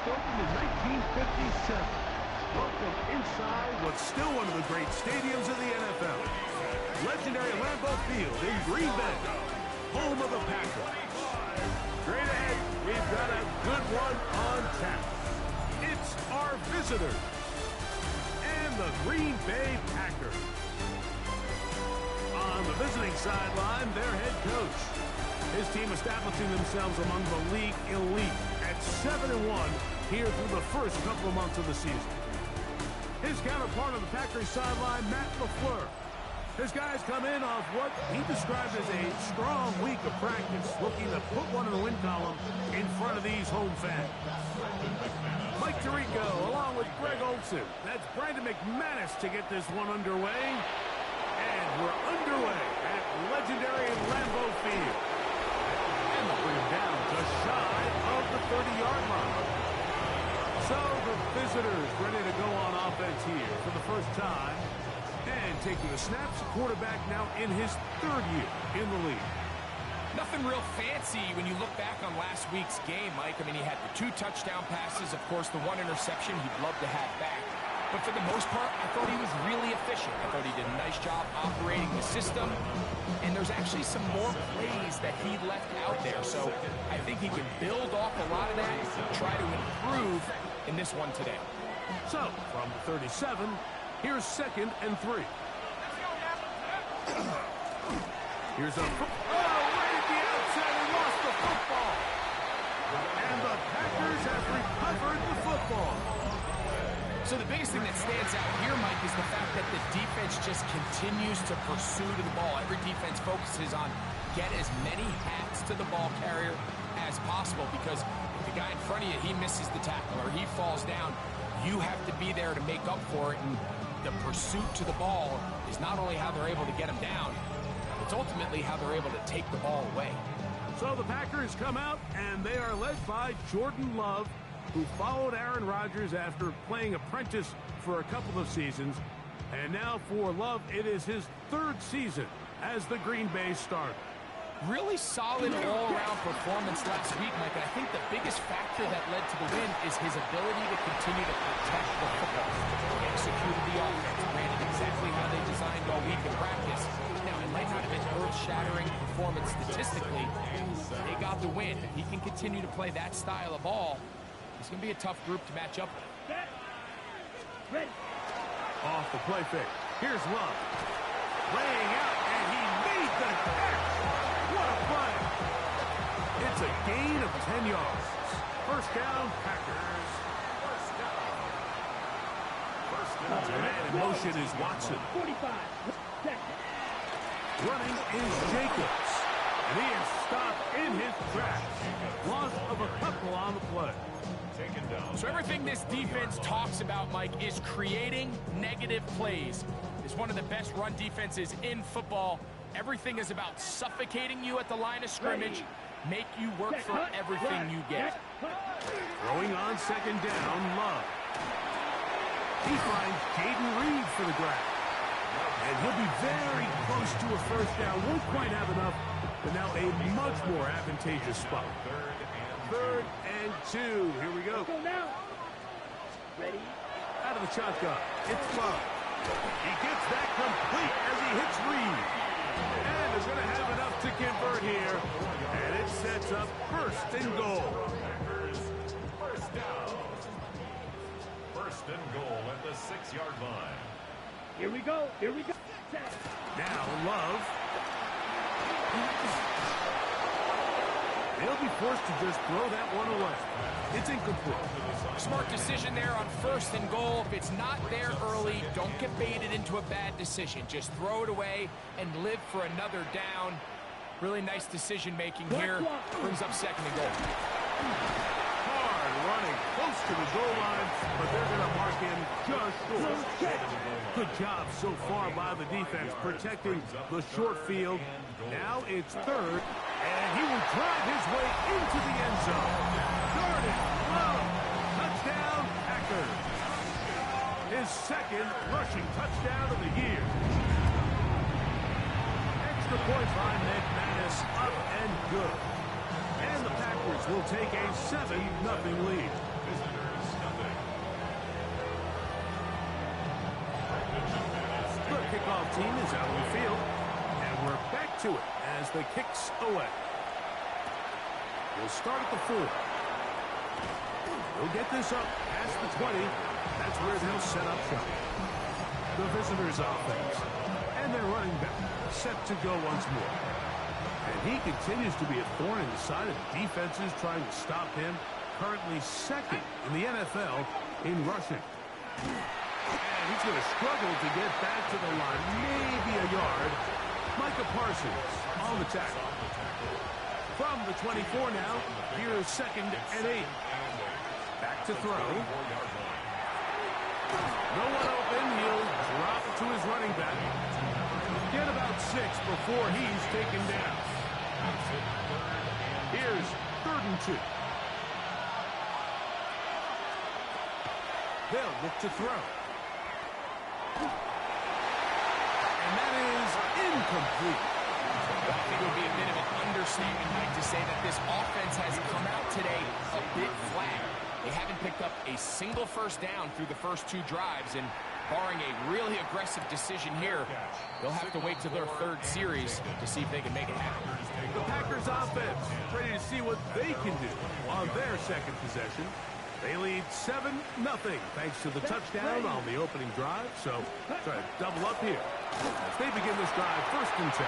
opened in 1957. Welcome inside what's still one of the great stadiums of the NFL. Legendary Lambeau Field in Green Bay, home of the Packers. Straight ahead, we've got a good one on tap. It's our visitors and the Green Bay Packers. On the visiting sideline, their head coach. His team establishing themselves among the league elite at 7-1 here through the first couple of months of the season. His counterpart on the Packers sideline, Matt LaFleur. His guys come in off what he described as a strong week of practice, looking to put one in the win column in front of these home fans. Mike Tirico along with Greg Olsen. That's Brandon McManus to get this one underway. And we're underway at legendary Lambeau Field. And they'll bring him down just shy of the 30-yard line. So the visitors ready to go on offense here for the first time. And taking the snaps, quarterback now in his third year in the league. Nothing real fancy when you look back on last week's game, Mike. I mean, he had the 2 touchdown passes, of course, the 1 interception he'd love to have back. But for the most part, I thought he was really efficient. I thought he did a nice job operating the system. And there's actually some more plays that he left out there. So I think he can build off a lot of that and try to improve in this one today. So, from 37, here's 2nd and 3. Here's a... right at the outset, he lost the football. And the Packers have recovered the football. So the biggest thing that stands out here, Mike, is the fact that the defense just continues to pursue to the ball. Every defense focuses on get as many hats to the ball carrier as possible, because if the guy in front of you, he misses the tackle or he falls down, you have to be there to make up for it. And the pursuit to the ball is not only how they're able to get him down, it's ultimately how they're able to take the ball away. So the Packers come out, and they are led by Jordan Love, who followed Aaron Rodgers after playing apprentice for a couple of seasons. And now for Love, it is his 3rd season as the Green Bay starter. Really solid all-around performance last week, Mike. And I think the biggest factor that led to the win is his ability to continue to protect the football. He executed the offense, ran it exactly how they designed all week in practice. Now, it might not have been earth-shattering performance statistically. They got the win. If he can continue to play that style of ball, it's going to be a tough group to match up with. Ready. Off the play fake. Here's Love. Laying out, and he made the catch. What a play. It's a gain of 10 yards. First down, Packers. The man in motion is Watson. 45. Running is Jacobs. And he is stopped in his tracks. Loss of a couple on the play. So everything this defense talks about, Mike, is creating negative plays. It's one of the best run defenses in football. Everything is about suffocating you at the line of scrimmage, make you work for everything you get. Throwing on 2nd down, Love. He finds Jaden Reed for the grab. And he'll be very close to a first down. Won't quite have enough, but now a much more advantageous spot. 3rd and 2. Here we go. Go now. Ready. Out of the shotgun. It's Love. He gets that complete as he hits Reed. And is going to have enough to convert here. And it sets up 1st and goal. First down. 1st and goal at the 6-yard line. Here we go. Here we go. Now Love. They'll be forced to just throw that one away. It's incomplete. Smart decision there on 1st and goal. If it's not there early, don't get baited into a bad decision. Just throw it away and live for another down. Really nice decision making here. Brings up 2nd and goal. Hard running close to the goal line, but they're going to mark him just short. Good job so far by the defense protecting the short field. Now it's 3rd. And he will drive his way into the end zone. Jordan Love, touchdown Packers. His 2nd rushing touchdown of the year. Extra point by McManus, up and good. And the Packers will take a 7-0 lead. Visitors, nothing. The kickoff team is out on the field, and we're back to it as the kicks away. We'll start at the 4. We'll get this up past the 20. That's where they'll set up shop. The visitors' offense. And their running back set to go once more. And he continues to be a thorn in the side of defenses trying to stop him. Currently second in the NFL in rushing. And he's going to struggle to get back to the line. Maybe a yard. Micah Parsons on the tackle. From the 24 now, here's 2nd and 8. Back to throw. No one open. He'll drop it to his running back. Get about 6 before he's taken down. Here's 3rd and 2. They'll look to throw. And that is incomplete. I think it would be a bit of an understatement, Mike, to say that this offense has come out today a bit flat. They haven't picked up a single first down through the first 2 drives, and barring a really aggressive decision here, they'll have to wait to their 3rd series to see if they can make it happen. The Packers offense ready to see what they can do on their 2nd possession. They lead 7-0 thanks to the touchdown on the opening drive, so try to double up here as they begin this drive 1st and 10.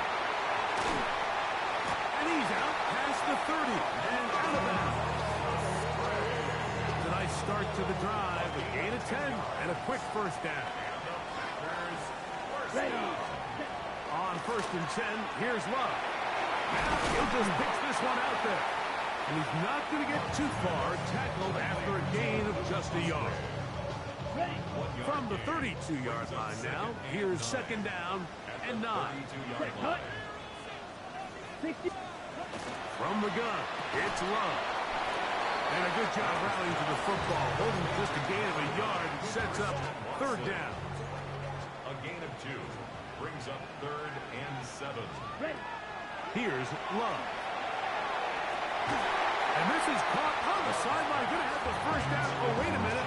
And he's out past the 30 and out of bounds. A nice start to the drive, a gain of 10 and a quick first down. Ready. On 1st and 10, here's Love. Now he'll just pitch this one out there. And he's not going to get too far, tackled after a gain of just a yard. Ready. From the 32-yard line now, here's 2nd down and 9. Cut. 60. From the gun, it's Love. And a good job rallying to the football, holding just a gain of a yard and sets up 3rd down. A gain of 2 brings up 3rd and 7. Ready. Here's Love. And this is caught on the sideline. Going to have the first down. Oh, wait a minute.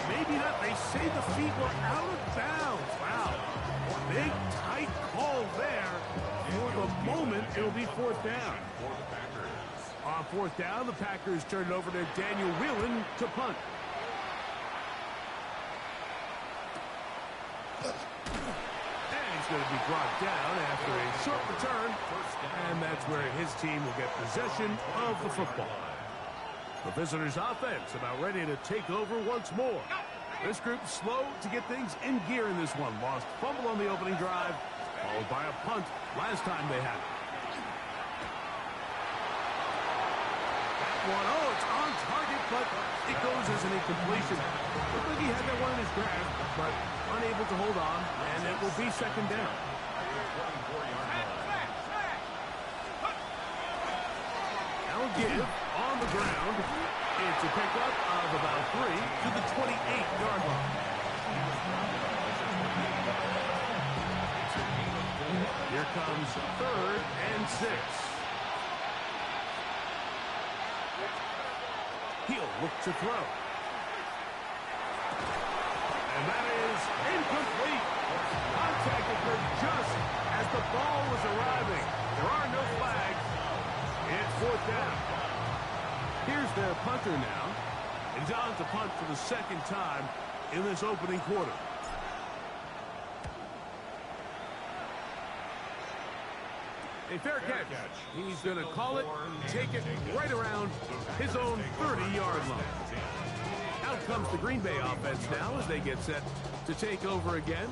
Maybe not. They say the feet were out of bounds. Wow. Big, tight call there. For the moment, it'll be 4th down. On 4th down, the Packers turn it over to Daniel Whelan to punt. And he's going to be brought down after a short return. And that's where his team will get possession of the football. The visitors' offense about ready to take over once more. This group slow to get things in gear in this one. Lost fumble on the opening drive, followed by a punt last time they had it. That one, oh, it's on target, but it goes as an incompletion. Looked like he had that one in his grasp, but unable to hold on, and it will be 2nd down. Now give on the ground. It's a pickup of about 3 to the 28-yard line. Here comes 3rd and 6. He'll look to throw. And that is incomplete. Contact occurred just as the ball was arriving. There are no flags. It's 4th down. Here's their punter now. He's on to punt for the 2nd time in this opening quarter. A fair catch. He's going to call it, take it right around his own 30-yard line. Out comes the Green Bay offense now as they get set to take over again.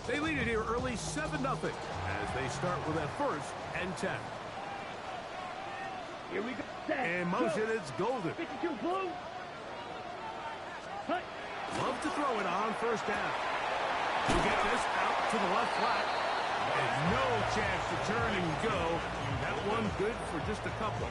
They lead it here early 7-0 as they start with a 1st and 10. Here we go. In motion, it's Golden. 52 blue. Cut. Love to throw it on 1st down. He'll get this out to the left flat. And no chance to turn and go. That one good for just a couple.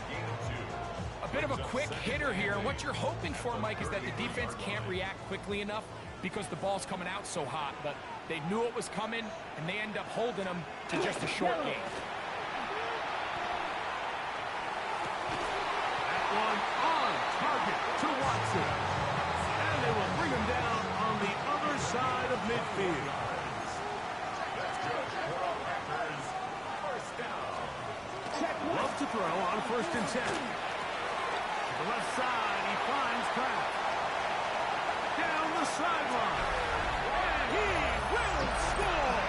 A bit of a quick hitter here. What you're hoping for, Mike, is that the defense can't react quickly enough because the ball's coming out so hot. But they knew it was coming, and they end up holding them to just a short game. That one on target to Watson. inside of midfield. Love to throw on 1st and 10. To the left side, he finds Kraft. Down the sideline. And he will score.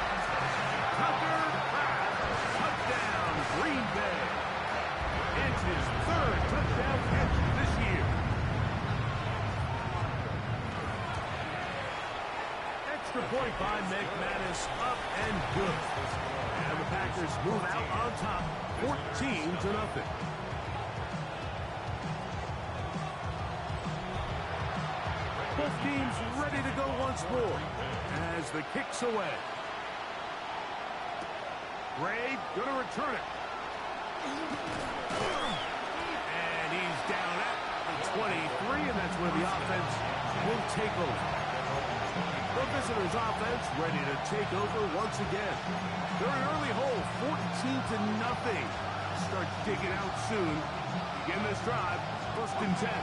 Tucker Kraft. Touchdown, Green Bay. It's his 3rd touchdown catch this year. Extra point by McManus, up and good. And the Packers move out on top, 14-0. Both teams ready to go once more as the kick's away. Ray gonna return it. And he's down at the 23, and that's where the offense will take over. The visitors' offense ready to take over once again. They're an early hole, 14-0. Start digging out soon. Begin this drive, 1st and 10.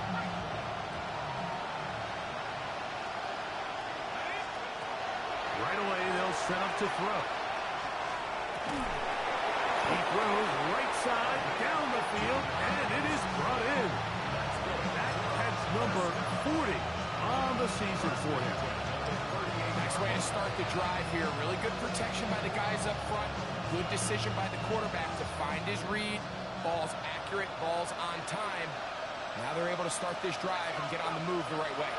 Right away, they'll set up to throw. He throws right side, down the field, and it is brought in. That catch number 40 on the season for him. Nice way to start the drive here. Really good protection by the guys up front. Good decision by the quarterback to find his read. Ball's accurate, ball's on time. Now they're able to start this drive and get on the move the right way.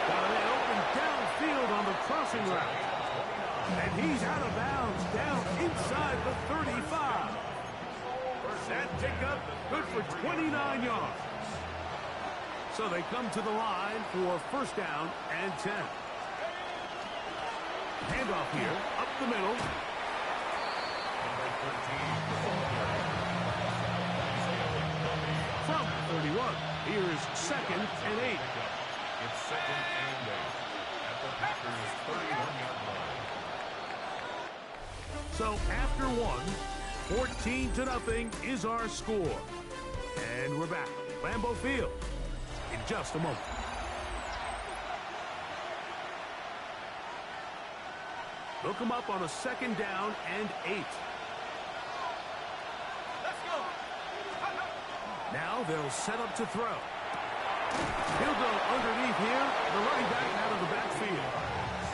Got an open downfield on the crossing route. And he's out of bounds, down inside the 35. That pickup, good for 29 yards. So they come to the line for 1st down and 10. Handoff here, up the middle. From 31, here's 2nd and 8. It's 2nd and 8 at the Packers' 31-yard line. So after 14-0 is our score. And we're back. Lambeau Field in just a moment. Look him up on a 2nd down and 8. Now they'll set up to throw. He'll go underneath here, the running back out of the backfield.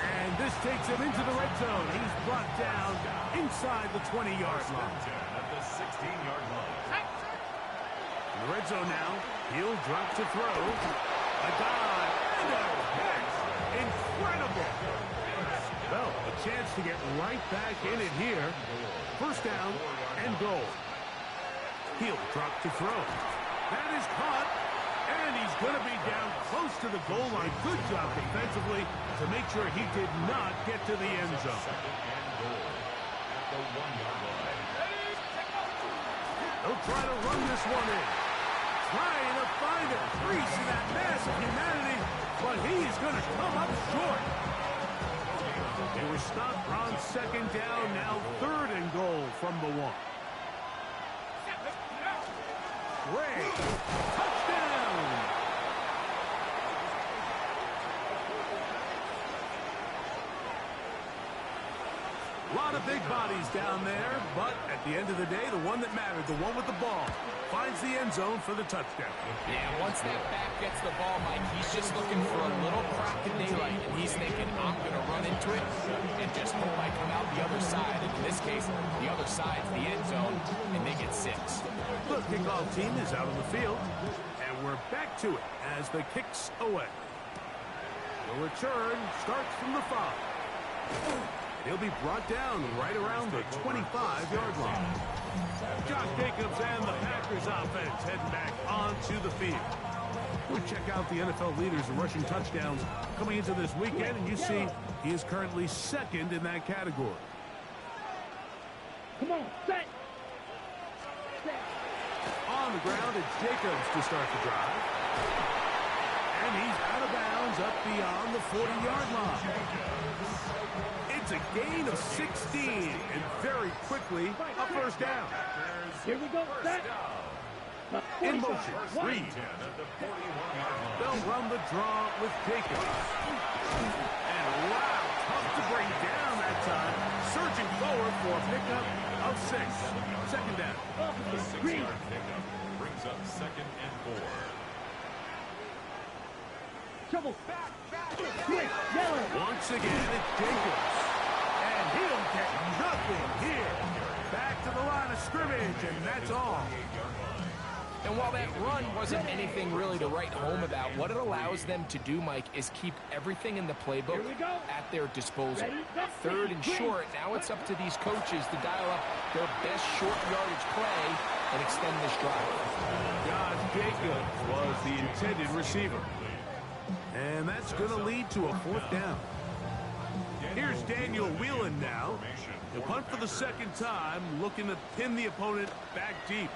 And this takes him into the red zone. He's brought down inside the 20-yard line. At the 16-yard line. In the red zone now, he'll drop to throw. A dive and a catch. Incredible. Well, a chance to get right back in it here. 1st down and goal. He'll drop to throw. That is caught. And he's going to be down close to the goal line. Good job defensively to make sure he did not get to the end zone. 2nd and goal at the 1-yard line. They'll try to run this one in. Trying to find a crease in that mass of humanity, but he is going to come up short. They were stopped on 2nd down, now 3rd and goal from the 1. Ray, touchdown! A lot of big bodies down there, but at the end of the day, the one that mattered, the one with the ball, finds the end zone for the touchdown. Yeah, once that back gets the ball, Mike, he's just looking for a little crack in daylight, and he's thinking, I'm going to run into it and just hope I come out the other side. And in this case, the other side's the end zone, and they get 6. The kickoff team is out on the field, and we're back to it as the kick's away. The return starts from the 5. He'll be brought down right around the 25-yard line. Josh Jacobs and the Packers offense heading back onto the field. We check out the NFL leaders in rushing touchdowns coming into this weekend, and you see he is currently 2nd in that category. Come on, set. On the ground, it's Jacobs to start the drive. And he's out of bounds up beyond the 40-yard line. It's a gain of 16, and very quickly, a 1st down. Here we go, set. In motion. Reed. They'll run the draw with Jacobs. And wow, tough to bring down that time. Surging forward for a pickup of 6. Second down. The 6-yard pickup brings up 2nd and 4. Trouble. Quick, yellow. Once again, it's Jacobs. And he'll get nothing here. Back to the line of scrimmage, and that's all. And while that run wasn't anything really to write home about, what it allows them to do, Mike, is keep everything in the playbook at their disposal. 3rd and short, now it's up to these coaches to dial up their best short yardage play and extend this drive. Josh Jacobs was the intended receiver. And that's going to lead to a 4th down. Here's Daniel Whelan now. He'll punt for the 2nd time, looking to pin the opponent back deep.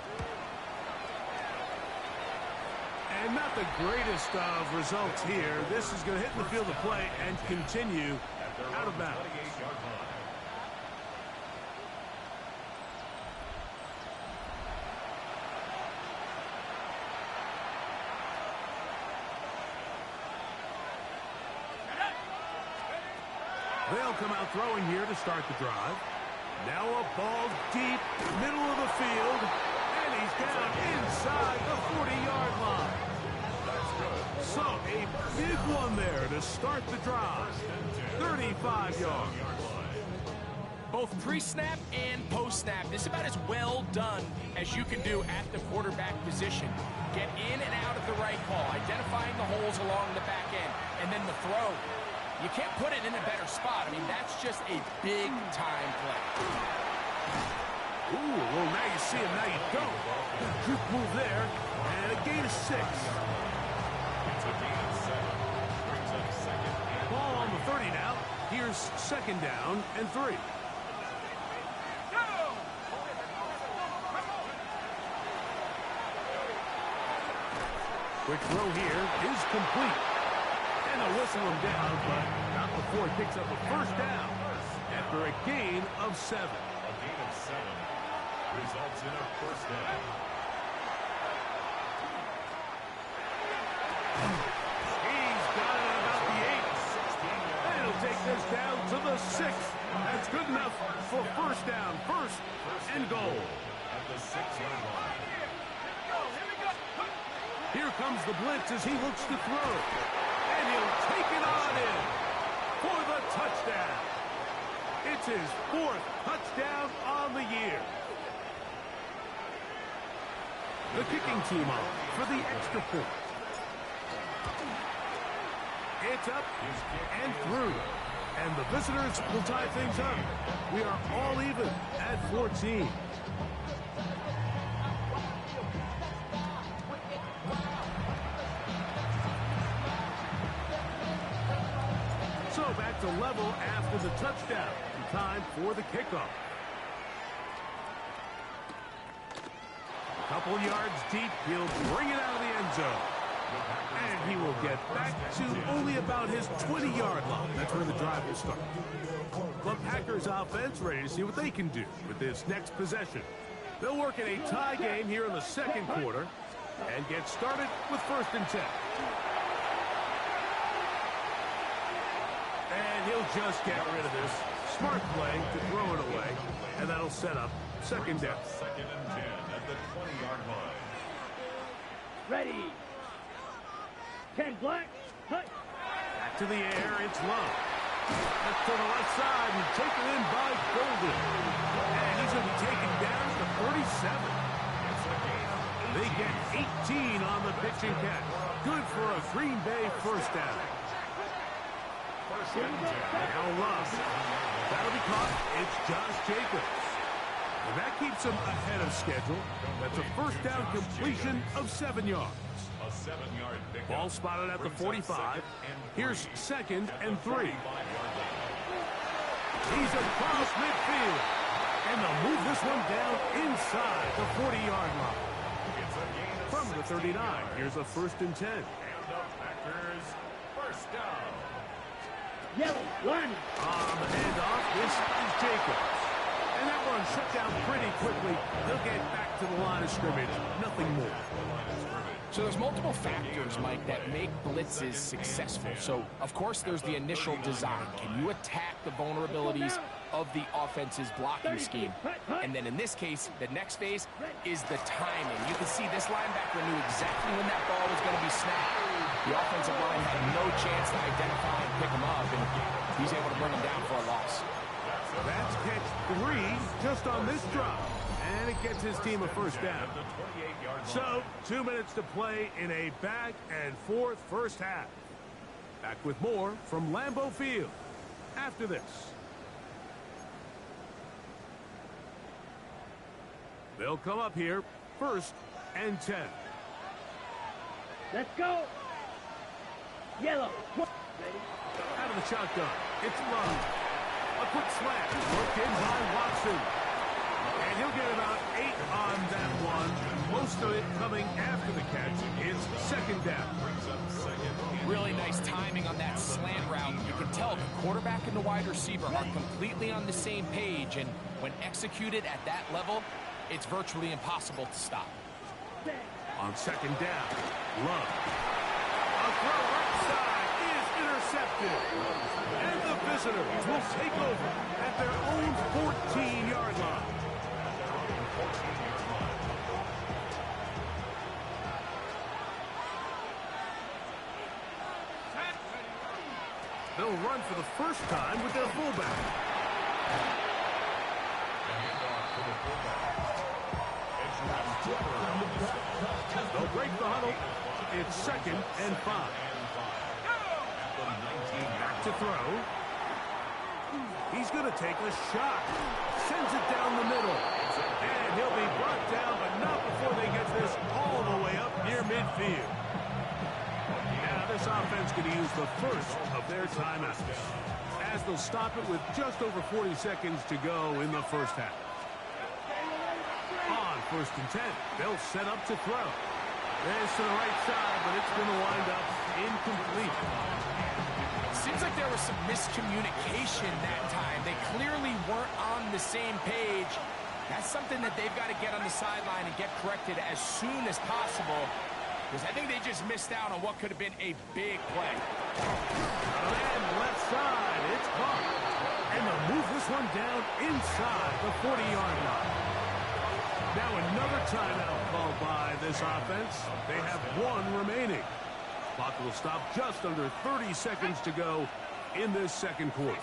And not the greatest of results here. This is going to hit in the field of play and continue out of bounds. They'll come out throwing here to start the drive. Now a ball deep, middle of the field, and he's down inside the 40-yard line. So a big one there to start the drive. 35 yards. Both pre-snap and post-snap, this is about as well done as you can do at the quarterback position. Get in and out of the right call, identifying the holes along the back end, and then the throw. You can't put it in a better spot. I mean, that's just a big-time play. Ooh, well, now you see him, now you don't. Juke move there, and a gain of 6. It's a gain of 7. Brings up 2nd and Ball on the 30 now. Here's 2nd down and 3. Quick throw here is complete. And they'll whistle him down, but not before he picks up a 1st down after a gain of 7. a gain of 7 results in a 1st down. He's got it at about the 8. And he'll take this down to the 6. That's good enough for 1st down. 1st and goal. At the 6-yard line. Here comes the blitz as he looks to throw. And he'll take it on in for the touchdown. It's his 4th touchdown on the year. The kicking team on for the extra point. It's up and through. And the visitors will tie things up. We are all even at 14. So back to level after the touchdown. Time for the kickoff. A couple yards deep, he'll bring it out of the end zone. And he will get back to only about his 20-yard line. That's where the drive will start. The Packers offense ready to see what they can do with this next possession. They'll work in a tie game here in the 2nd quarter and get started with 1st and 10. And he'll just get rid of this. Smart play to throw it away, and that'll set up 2nd down. 2nd and 10 at the 20-yard line. Ready. 10 black. Hut. Back to the air, it's low. That's to the left side and taken in by Golden. And he's going to be taken down to 37. They get 18 on the pitch and catch. Good for a Green Bay 1st down. Now Love. That'll be caught. It's Josh Jacobs. And that keeps him ahead of schedule. That's a 1st down completion of 7 yards. A 7-yard pickup. Ball spotted at the 45. Here's 2nd and 3. He's across midfield. And they'll move this one down inside the 40-yard line. From the 39, here's a 1st and 10. And the Packers 1st down. Yellow. One. On the handoff, this is Jacobs. And that one's shut down pretty quickly. He'll get back to the line of scrimmage. Nothing more. So there's multiple factors, Mike, that make blitzes successful. So, of course, there's the initial design. Can you attack the vulnerabilities of the offense's blocking scheme? And then in this case, the next phase is the timing. You can see this linebacker knew exactly when that ball was going to be snapped. The offensive line had no chance to identify and pick him up, and he's able to bring him down for a loss. That's catch 3 just on this drop. And it gets his team a first down. So, 2 minutes to play in a back-and-forth first half. Back with more from Lambeau Field after this. They'll come up here, 1st and 10. Let's go. Yellow. Out of the shotgun. It's Love. A quick slant. Worked in by Watson. And he'll get about 8 on that one. Most of it coming after the catch. It's 2nd down. Really nice timing on that slant route. You can tell the quarterback and the wide receiver are completely on the same page, and when executed at that level, it's virtually impossible to stop. On 2nd down, Love. A throw right side is intercepted. And the visitors will take over at their own 14-yard line. They'll run for the first time with their fullback. They'll break the huddle. It's 2nd and 5. Back to throw. He's going to take a shot. Sends it down the middle. And he'll be brought down, but not before they get this all the way up near midfield. Now this offense going to use the first of their timeouts, as they'll stop it with just over 40 seconds to go in the first half. On 1st and 10, they'll set up to throw. This to the right side, but it's going to wind up incomplete. Seems like there was some miscommunication that time. They clearly weren't on the same page. That's something that they've got to get on the sideline and get corrected as soon as possible, because I think they just missed out on what could have been a big play. And left side, it's caught. And they'll move this one down inside the 40-yard line. Now another timeout called by this offense. They have 1 remaining. Clock will stop just under 30 seconds to go in this 2nd quarter.